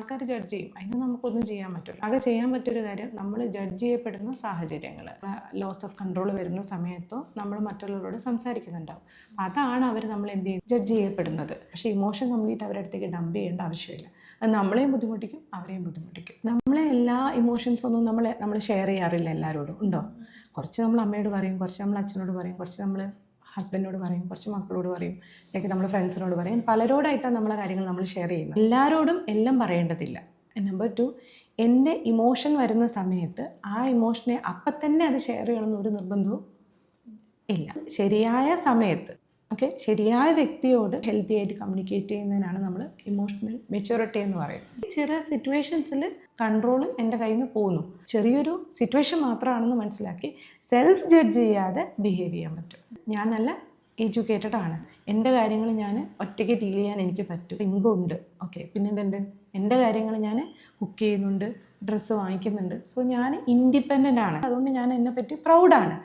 ആൾക്കാർ ജഡ്ജ് ചെയ്യും, അതിന് നമുക്കൊന്നും ചെയ്യാൻ പറ്റില്ല. ആകെ ചെയ്യാൻ പറ്റിയൊരു കാര്യം, നമ്മൾ ജഡ്ജ് ചെയ്യപ്പെടുന്ന സാഹചര്യങ്ങൾ, ലോസ് ഓഫ് കൺട്രോൾ വരുന്ന സമയത്തോ നമ്മൾ മറ്റുള്ളവരോട് സംസാരിക്കുന്നുണ്ടാവും. അതാണ് അവർ നമ്മൾ എന്ത് ചെയ്യും, ജഡ്ജ് ചെയ്യപ്പെടുന്നത്. പക്ഷേ ഇമോഷൻ കംപ്ലീറ്റ് അവരുടെ അടുത്തേക്ക് ഡംപ് ചെയ്യേണ്ട ആവശ്യമില്ല. അത് നമ്മളെയും ബുദ്ധിമുട്ടിക്കും, അവരെയും ബുദ്ധിമുട്ടിക്കും. നമ്മളെ എല്ലാ ഇമോഷൻസൊന്നും നമ്മൾ ഷെയർ ചെയ്യാറില്ല എല്ലാവരോടും, ഉണ്ടോ? കുറച്ച് നമ്മൾ അമ്മയോട് പറയും, കുറച്ച് നമ്മൾ അച്ഛനോട് പറയും, കുറച്ച് നമ്മൾ ഹസ്ബൻഡിനോട് പറയും, കുറച്ച് മക്കളോട് പറയും, അല്ലെങ്കിൽ നമ്മൾ ഫ്രണ്ട്സിനോട് പറയും. പലരോടായിട്ടാണ് നമ്മളെ കാര്യങ്ങൾ നമ്മൾ ഷെയർ ചെയ്യുന്നത്. എല്ലാവരോടും എല്ലാം പറയേണ്ടതില്ല. നമ്പർ 2, എൻ്റെ ഇമോഷൻ വരുന്ന സമയത്ത് ആ ഇമോഷനെ അപ്പം തന്നെ അത് ഷെയർ ചെയ്യണമെന്ന് ഒരു നിർബന്ധവും ഇല്ല. ശരിയായ സമയത്ത്, ഓക്കെ, ശരിയായ വ്യക്തിയോട് ഹെൽത്തി ആയിട്ട് കമ്മ്യൂണിക്കേറ്റ് ചെയ്യുന്നതിനാണ് നമ്മൾ ഇമോഷണൽ മെച്യൂരിറ്റി എന്ന് പറയുന്നത്. ചെറിയ സിറ്റുവേഷൻസിൽ കൺട്രോൾ എൻ്റെ കയ്യിൽ നിന്ന് പോകുന്നു, ചെറിയൊരു സിറ്റുവേഷൻ മാത്രമാണെന്ന് മനസ്സിലാക്കി സെൽഫ് ജഡ്ജ് ചെയ്യാതെ ബിഹേവ് ചെയ്യാൻ പറ്റും. ഞാൻ നല്ല എഡ്യൂക്കേറ്റഡ് ആണ്, എൻ്റെ കാര്യങ്ങൾ ഞാൻ ഒറ്റയ്ക്ക് ഡീൽ ചെയ്യാൻ എനിക്ക് പറ്റും, ഇൻകം ഉണ്ട്, ഓക്കെ, പിന്നെ എന്തുണ്ട്, എൻ്റെ കാര്യങ്ങൾ ഞാൻ കുക്ക് ചെയ്യുന്നുണ്ട്, ഡ്രസ്സ് വാങ്ങിക്കുന്നുണ്ട്. സോ ഞാൻ ഇൻഡിപെൻഡൻ്റ് ആണ്, അതുകൊണ്ട് ഞാൻ എന്നെപ്പറ്റി പ്രൗഡാണ്.